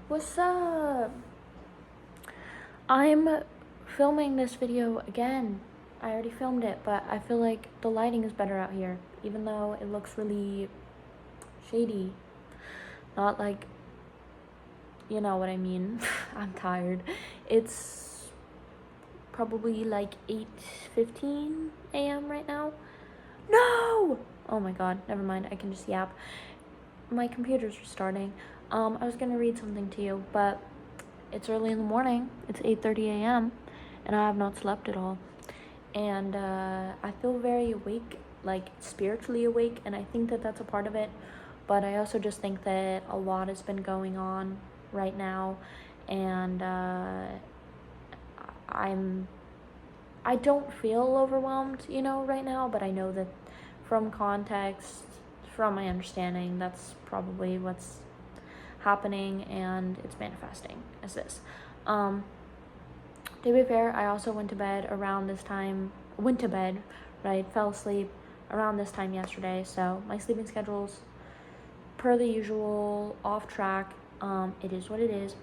What's up? I'm filming this video again. I already filmed it, but I feel like the lighting is better out here, even though it looks really shady. Not like, you know what I mean. I'm tired. It's probably like 8:15 a.m. right now. No! Oh my god, never mind. I can just yap. My computer's restarting. I was gonna read something to you, but it's early in the morning. It's 8:30 a.m. and I have not slept at all. And I feel very awake, like spiritually awake, and I think that that's a part of it. But I also just think that a lot has been going on right now, and I don't feel overwhelmed, right now, but I know that from context, from my understanding, that's probably what's happening, and it's manifesting as this. To be fair, I also went to bed, right, fell asleep around this time yesterday, so my sleeping schedule's per the usual off track. It is what it is,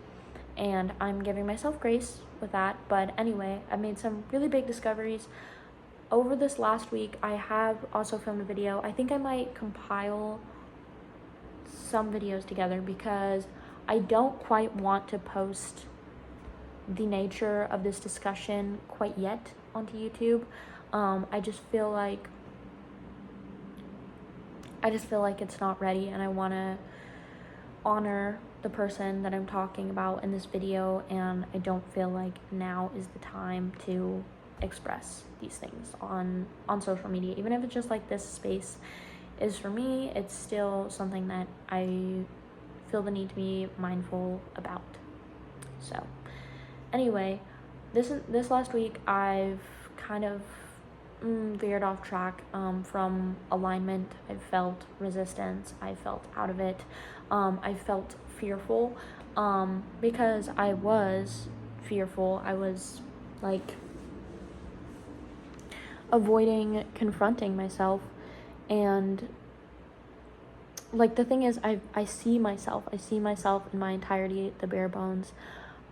and I'm giving myself grace with that. But anyway, I made some really big discoveries over this last week. I have also filmed a video. I think I might compile some videos together because I don't quite want to post the nature of this discussion quite yet onto YouTube. I just feel like it's not ready, and I want to honor the person that I'm talking about in this video, and I don't feel like now is the time to express these things on social media. Even if it's just like this space is for me, it's still something that I feel the need to be mindful about. So anyway, this last week I've kind of veered off track from alignment. I felt resistance. I felt out of it. I felt fearful because I was fearful. I was like avoiding confronting myself, and like the thing is, I see myself in my entirety, the bare bones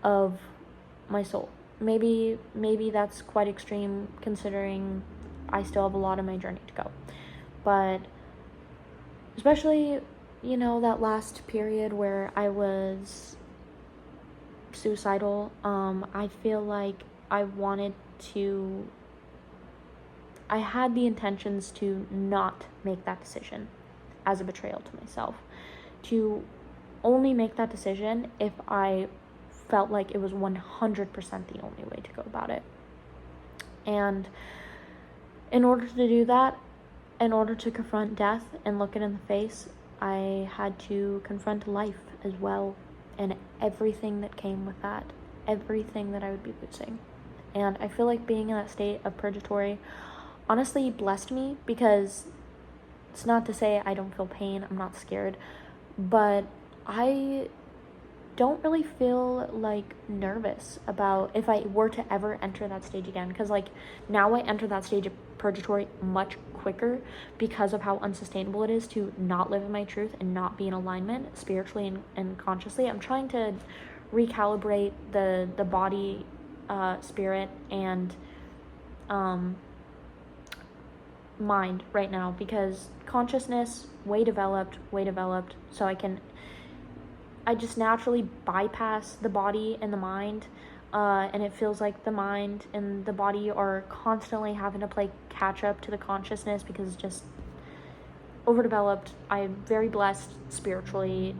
of my soul. Maybe that's quite extreme considering I still have a lot of my journey to go, but especially that last period where I was suicidal, I feel like I had the intentions to not make that decision as a betrayal to myself, to only make that decision if I felt like it was 100% the only way to go about it. And in order to do that, in order to confront death and look it in the face, I had to confront life as well, and everything that came with that, everything that I would be losing. And I feel like being in that state of purgatory honestly blessed me, because it's not to say I don't feel pain, I'm not scared, but I don't really feel like nervous about if I were to ever enter that stage again, because like now I enter that stage of purgatory much quicker because of how unsustainable it is to not live in my truth and not be in alignment spiritually and consciously. I'm trying to recalibrate the body, spirit, and mind right now, because consciousness way developed, so I just naturally bypass the body and the mind, and it feels like the mind and the body are constantly having to play catch up to the consciousness because it's just overdeveloped. I'm very blessed spiritually,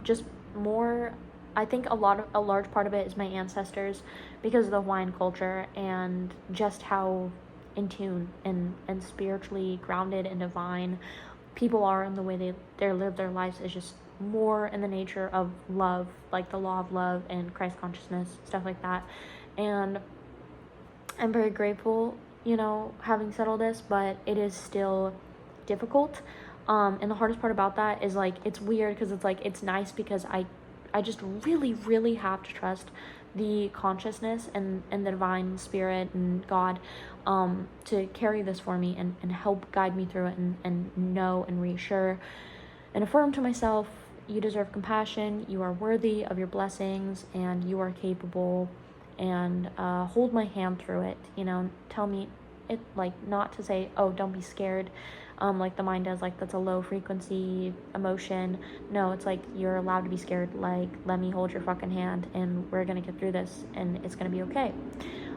just more. I think a large part of it is my ancestors, because of the Hawaiian culture and just how in tune and spiritually grounded and divine people are, and the way they live their lives is just more in the nature of love, like the law of love and Christ consciousness, stuff like that. And I'm very grateful, having said all this, but it is still difficult. And the hardest part about that is like, it's weird because it's like, it's nice because I just really, really have to trust the consciousness and the divine spirit and God to carry this for me and help guide me through it, and know and reassure and affirm to myself you deserve compassion, you are worthy of your blessings, and you are capable, and hold my hand through it, tell me it, like, not to say, oh, don't be scared, like the mind does, like that's a low frequency emotion. No, it's like, you're allowed to be scared, like, let me hold your fucking hand and we're gonna get through this and it's gonna be okay,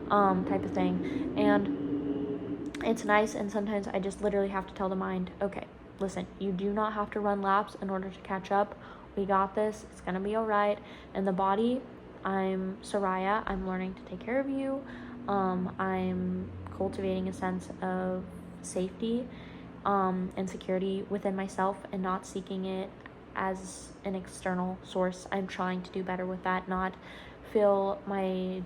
type of thing. And it's nice, and sometimes I just literally have to tell the mind, okay, listen, you do not have to run laps in order to catch up. We got this. It's gonna be all right. And the body, I'm Soraya. I'm learning to take care of you. I'm cultivating a sense of safety, and security within myself, and not seeking it as an external source. I'm trying to do better with that, not fill my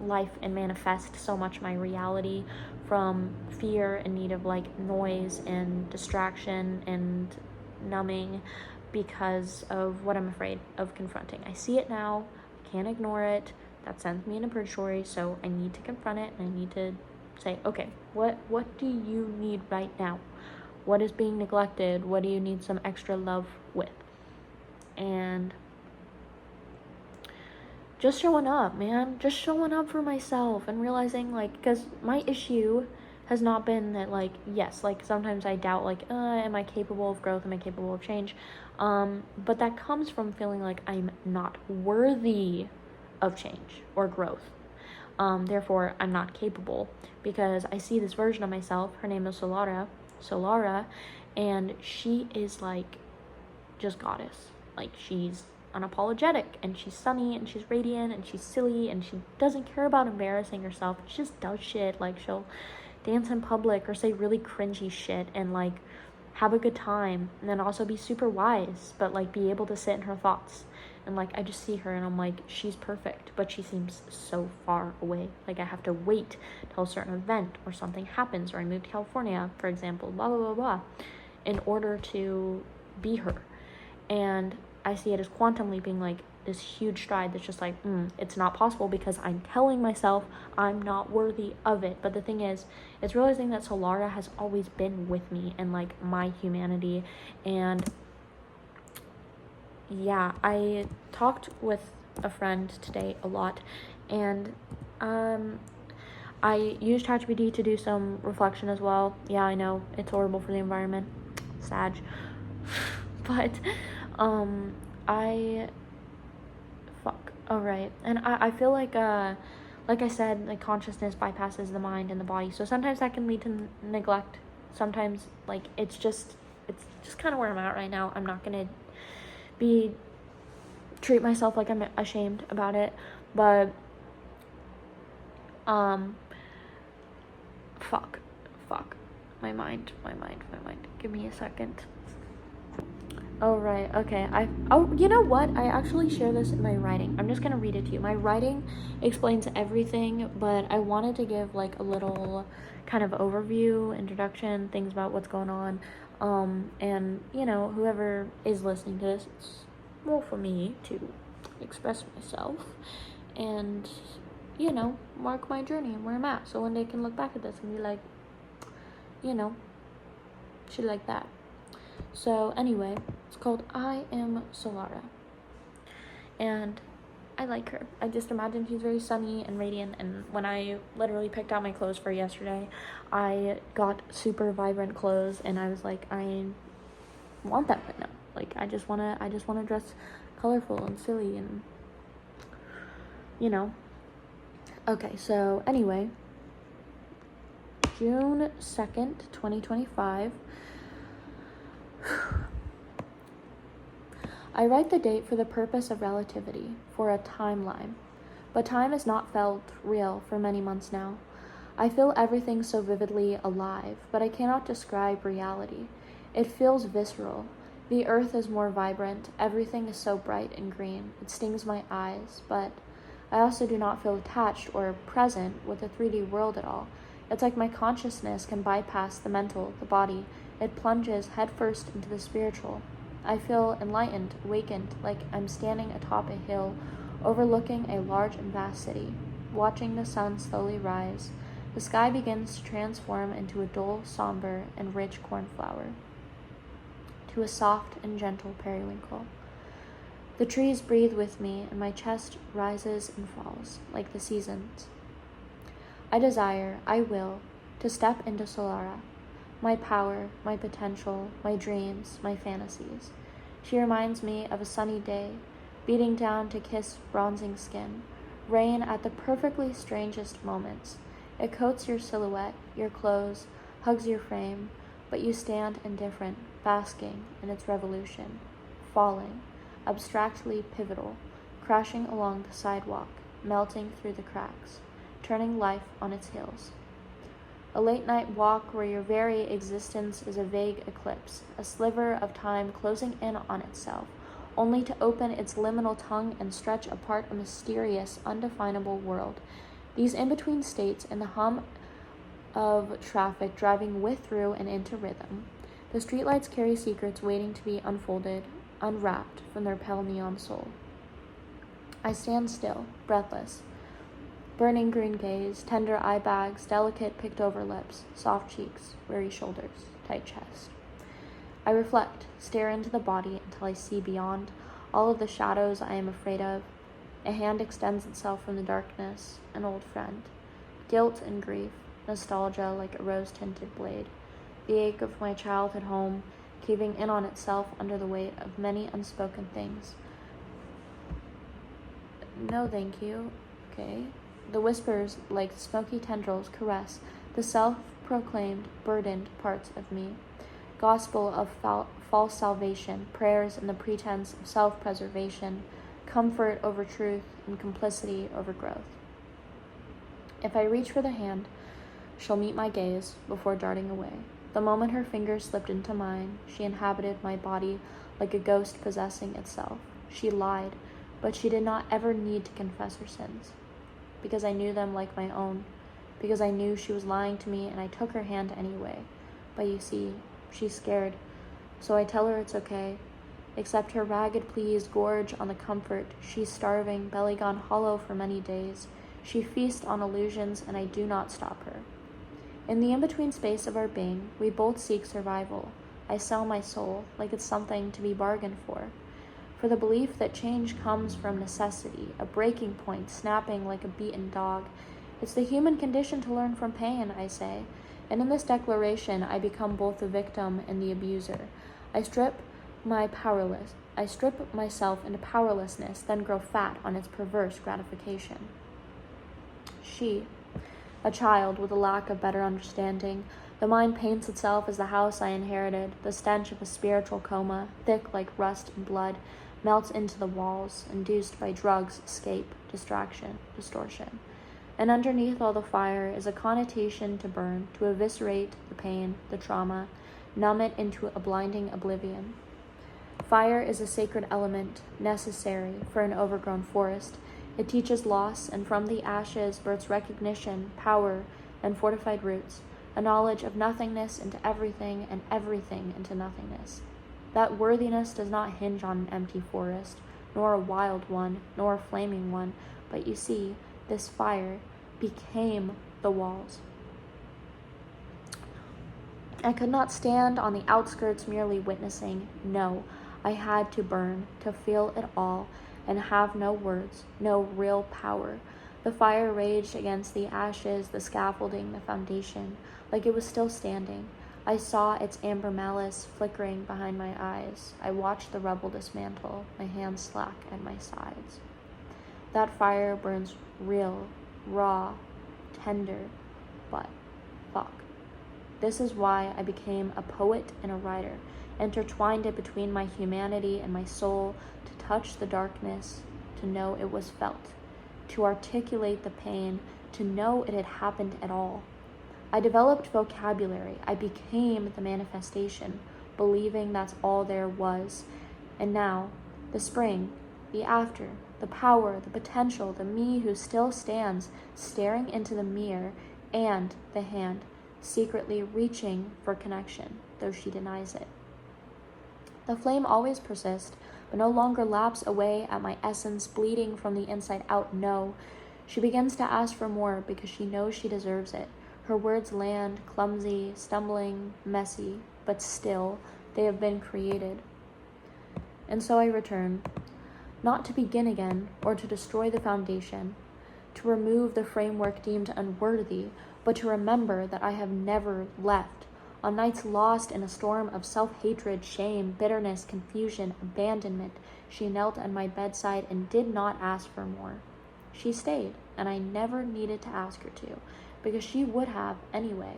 life and manifest so much my reality from fear and need of like noise and distraction and numbing because of what I'm afraid of confronting. I see it now, I can't ignore it. That sends me in a purgatory, so I need to confront it, and I need to say, okay, what do you need right now? What is being neglected? What do you need some extra love with? And just showing up, man. Just showing up for myself and realizing, like, because my issue has not been that, like, yes, like, sometimes I doubt, like, am I capable of growth? Am I capable of change? But that comes from feeling like I'm not worthy of change or growth. Therefore, I'm not capable, because I see this version of myself. Her name is SOLARA, and she is, like, just goddess. Like, she's unapologetic, and she's sunny, and she's radiant, and she's silly, and she doesn't care about embarrassing herself. She just does shit. Like, she'll dance in public or say really cringy shit and, like, have a good time, and then also be super wise, but, like, be able to sit in her thoughts. And, like, I just see her and I'm like, she's perfect, but she seems so far away. Like, I have to wait till a certain event or something happens, or I move to California, for example, blah, blah, blah, blah, in order to be her. And I see it as quantum leaping, like this huge stride that's just like, it's not possible because I'm telling myself I'm not worthy of it. But the thing is, it's realizing that SOLARA has always been with me and, like, my humanity. And yeah, I talked with a friend today a lot, and I used ChatGPT to do some reflection as well. Yeah, I know, it's horrible for the environment. Sag. But alright. And I feel like I said, like, consciousness bypasses the mind and the body, so sometimes that can lead to neglect. Sometimes, like, it's just kind of where I'm at right now. I'm not gonna treat myself like I'm ashamed about it, but my mind, give me a second. Oh, right, okay. You know what? I actually share this in my writing. I'm just gonna read it to you. My writing explains everything, but I wanted to give, like, a little kind of overview, introduction, things about what's going on. And, whoever is listening to this, it's more for me to express myself and, mark my journey and where I'm at. So one day I can look back at this and be like, shit like that. So anyway, it's called I Am SOLARA. And I like her. I just imagine she's very sunny and radiant, and when I literally picked out my clothes for yesterday, I got super vibrant clothes, and I was like, I want that right now. Like, I just wanna dress colorful and silly and, Okay, so anyway, June 2nd, 2025. I write the date for the purpose of relativity, for a timeline, but time has not felt real for many months now. I feel everything so vividly alive, but I cannot describe reality. It feels visceral. The earth is more vibrant, everything is so bright and green, it stings my eyes, but I also do not feel attached or present with the 3D world at all. It's like my consciousness can bypass the mental, the body. It plunges headfirst into the spiritual. I feel enlightened, awakened, like I'm standing atop a hill, overlooking a large and vast city. Watching the sun slowly rise, the sky begins to transform into a dull, somber, and rich cornflower. To to a soft and gentle periwinkle. The trees breathe with me, and my chest rises and falls like the seasons. I desire, I will, to step into SOLARA, my power, my potential, my dreams, my fantasies. She reminds me of a sunny day, beating down to kiss bronzing skin, rain at the perfectly strangest moments. It coats your silhouette, your clothes, hugs your frame, but you stand indifferent, basking in its revolution, falling, abstractly pivotal, crashing along the sidewalk, melting through the cracks, turning life on its heels. A late-night walk where your very existence is a vague eclipse, a sliver of time closing in on itself, only to open its liminal tongue and stretch apart a mysterious, undefinable world. These in-between states in the hum of traffic driving with, through, and into rhythm. The streetlights carry secrets waiting to be unfolded, unwrapped from their pale neon soul. I stand still, breathless. Burning green gaze, tender eye bags, delicate picked-over lips, soft cheeks, weary shoulders, tight chest. I reflect, stare into the body until I see beyond all of the shadows I am afraid of. A hand extends itself from the darkness, an old friend. Guilt and grief, nostalgia like a rose-tinted blade. The ache of my childhood home, caving in on itself under the weight of many unspoken things. No, thank you. Okay. The whispers, like smoky tendrils, caress the self-proclaimed, burdened parts of me. Gospel of false salvation, prayers in the pretense of self-preservation, comfort over truth, and complicity over growth. If I reach for the hand, she'll meet my gaze before darting away. The moment her fingers slipped into mine, she inhabited my body like a ghost possessing itself. She lied, but she did not ever need to confess her sins. Because I knew them like my own, because I knew she was lying to me, and I took her hand anyway. But you see, she's scared, so I tell her it's okay. Accept her ragged pleas, gorge on the comfort. She's starving, belly gone hollow for many days. She feasts on illusions, and I do not stop her. In the in-between space of our being, we both seek survival. I sell my soul like it's something to be bargained for the belief that change comes from necessity, a breaking point snapping like a beaten dog. It's the human condition to learn from pain, I say, and in this declaration I become both the victim and the abuser. I strip myself into powerlessness, then grow fat on its perverse gratification. She, a child with a lack of better understanding, the mind paints itself as the house I inherited, the stench of a spiritual coma, thick like rust and blood, melts into the walls, induced by drugs, escape, distraction, distortion. And underneath all the fire is a connotation to burn, to eviscerate the pain, the trauma, numb it into a blinding oblivion. Fire is a sacred element, necessary for an overgrown forest. It teaches loss, and from the ashes births recognition, power, and fortified roots, a knowledge of nothingness into everything and everything into nothingness. That worthiness does not hinge on an empty forest, nor a wild one, nor a flaming one, but you see, this fire became the walls. I could not stand on the outskirts merely witnessing. No, I had to burn, to feel it all, and have no words, no real power. The fire raged against the ashes, the scaffolding, the foundation, like it was still standing. I saw its amber malice flickering behind my eyes. I watched the rubble dismantle, my hands slack at my sides. That fire burns real, raw, tender, but fuck. This is why I became a poet and a writer, intertwined it between my humanity and my soul, to touch the darkness, to know it was felt, to articulate the pain, to know it had happened at all. I developed vocabulary. I became the manifestation, believing that's all there was. And now, the spring, the after, the power, the potential, the me who still stands, staring into the mirror, and the hand, secretly reaching for connection, though she denies it. The flame always persists, but no longer laps away at my essence, bleeding from the inside out. No, she begins to ask for more because she knows she deserves it. Her words land, clumsy, stumbling, messy, but still, they have been created. And so I return, not to begin again or to destroy the foundation, to remove the framework deemed unworthy, but to remember that I have never left. On nights lost in a storm of self-hatred, shame, bitterness, confusion, abandonment, she knelt at my bedside and did not ask for more. She stayed, and I never needed to ask her to, because she would have anyway.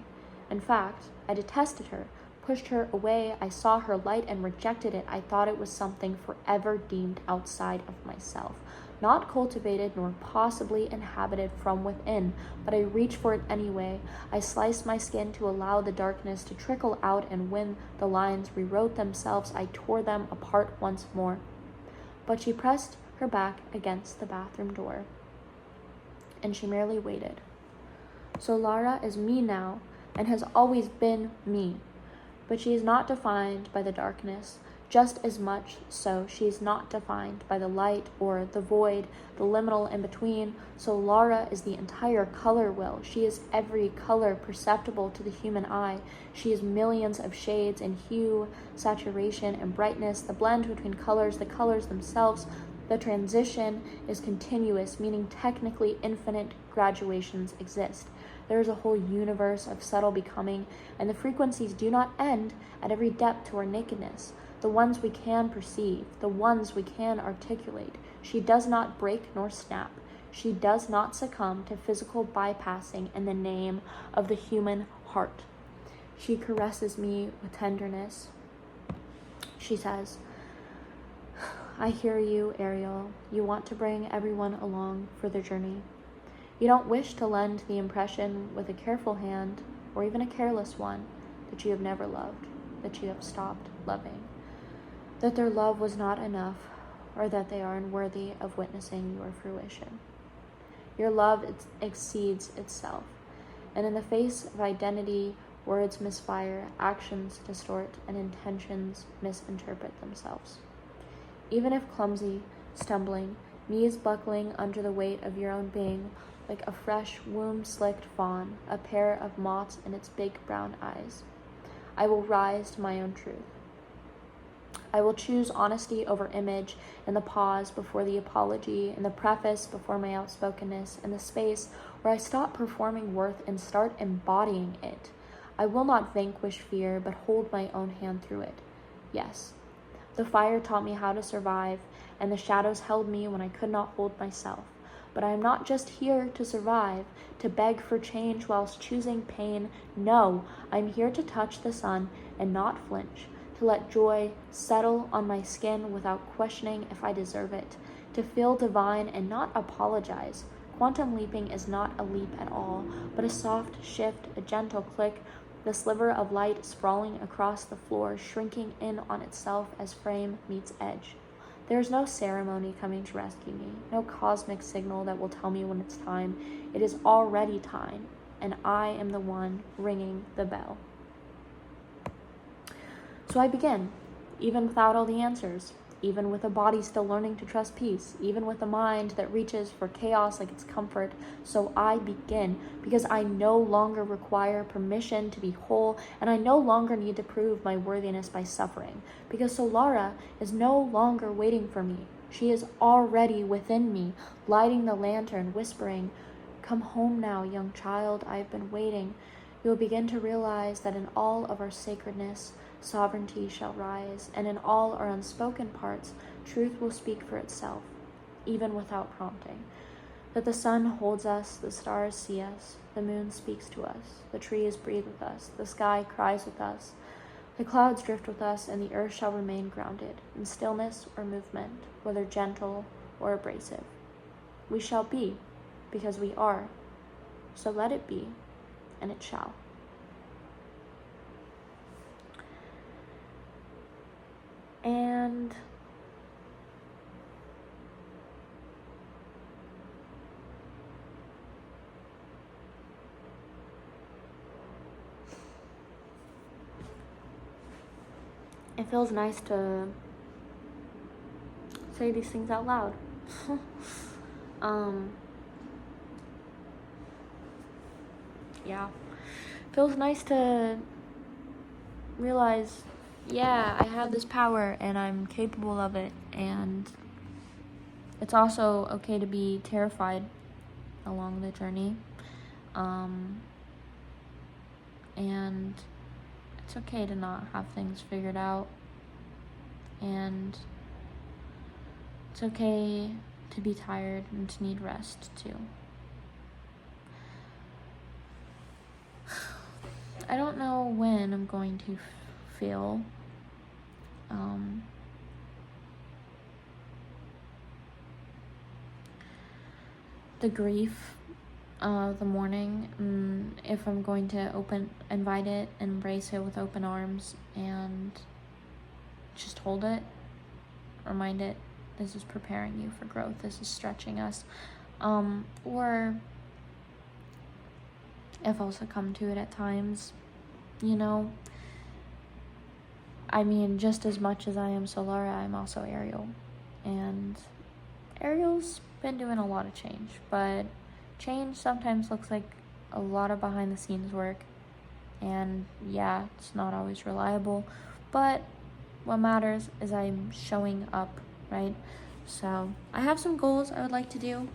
In fact, I detested her, pushed her away. I saw her light and rejected it. I thought it was something forever deemed outside of myself, not cultivated nor possibly inhabited from within, but I reached for it anyway. I sliced my skin to allow the darkness to trickle out, and when the lines rewrote themselves, I tore them apart once more. But she pressed her back against the bathroom door, and she merely waited. Solara is me now, and has always been me, but she is not defined by the darkness. Just as much so, she is not defined by the light or the void, the liminal in between. Solara is the entire color wheel. She is every color perceptible to the human eye. She is millions of shades in hue, saturation, and brightness, the blend between colors, the colors themselves. The transition is continuous, meaning technically infinite graduations exist. There is a whole universe of subtle becoming, and the frequencies do not end at every depth to our nakedness. The ones we can perceive, the ones we can articulate. She does not break nor snap. She does not succumb to physical bypassing in the name of the human heart. She caresses me with tenderness. She says, I hear you, Ariel. You want to bring everyone along for the journey. You don't wish to lend the impression with a careful hand, or even a careless one, that you have never loved, that you have stopped loving, that their love was not enough, or that they are unworthy of witnessing your fruition. Your love exceeds itself, and in the face of identity, words misfire, actions distort, and intentions misinterpret themselves. Even if clumsy, stumbling, knees buckling under the weight of your own being, like a fresh, womb-slicked fawn, a pair of moths in its big brown eyes, I will rise to my own truth. I will choose honesty over image, in the pause before the apology, in the preface before my outspokenness, in the space where I stop performing worth and start embodying it. I will not vanquish fear, but hold my own hand through it. Yes, the fire taught me how to survive, and the shadows held me when I could not hold myself. But I am not just here to survive, to beg for change whilst choosing pain. No, I'm here to touch the sun and not flinch, to let joy settle on my skin without questioning if I deserve it, to feel divine and not apologize. Quantum leaping is not a leap at all, but a soft shift, a gentle click, the sliver of light sprawling across the floor, shrinking in on itself as frame meets edge. There is no ceremony coming to rescue me, no cosmic signal that will tell me when it's time. It is already time, and I am the one ringing the bell. So I begin, even without all the answers, even with a body still learning to trust peace, even with a mind that reaches for chaos like its comfort. So I begin, because I no longer require permission to be whole, and I no longer need to prove my worthiness by suffering, because Solara is no longer waiting for me. She is already within me, lighting the lantern, whispering, "Come home now, young child, I've been waiting." You will begin to realize that in all of our sacredness, sovereignty shall rise, and in all our unspoken parts, truth will speak for itself, even without prompting. That the sun holds us, the stars see us, the moon speaks to us, the trees breathe with us, the sky cries with us, the clouds drift with us, and the earth shall remain grounded in stillness or movement, whether gentle or abrasive. We shall be, because we are. So let it be, and it shall. And it feels nice to say these things out loud. Yeah, feels nice to realize yeah, I have this power and I'm capable of it, and it's also okay to be terrified along the journey. And it's okay to not have things figured out, and it's okay to be tired and to need rest too. I don't know when I'm going to feel the grief of the morning, if I'm going to invite it, embrace it with open arms, and just hold it, remind it, this is preparing you for growth, this is stretching us, or if I'll succumb to it at times, you know. I mean, just as much as I am Solara, I'm also Ariel, and Ariel's been doing a lot of change, but change sometimes looks like a lot of behind the scenes work, and yeah, it's not always reliable, but what matters is I'm showing up, right? So I have some goals I would like to do.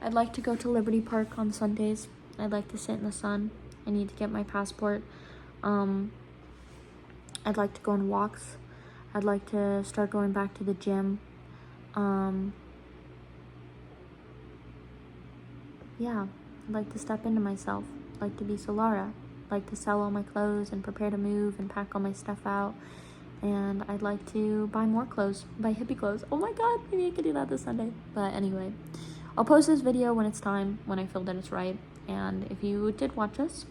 I'd like to go to Liberty Park on Sundays. I'd like to sit in the sun. I need to get my passport. I'd like to go on walks. I'd like to start going back to the gym. Yeah, I'd like to step into myself. I'd like to be Solara. I'd like to sell all my clothes and prepare to move and pack all my stuff out. And I'd like to buy more clothes, buy hippie clothes. Oh my god, maybe I could do that this Sunday. But anyway, I'll post this video when it's time, when I feel that it's right. And if you did watch this,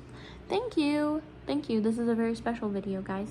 thank you. Thank you. This is a very special video, guys.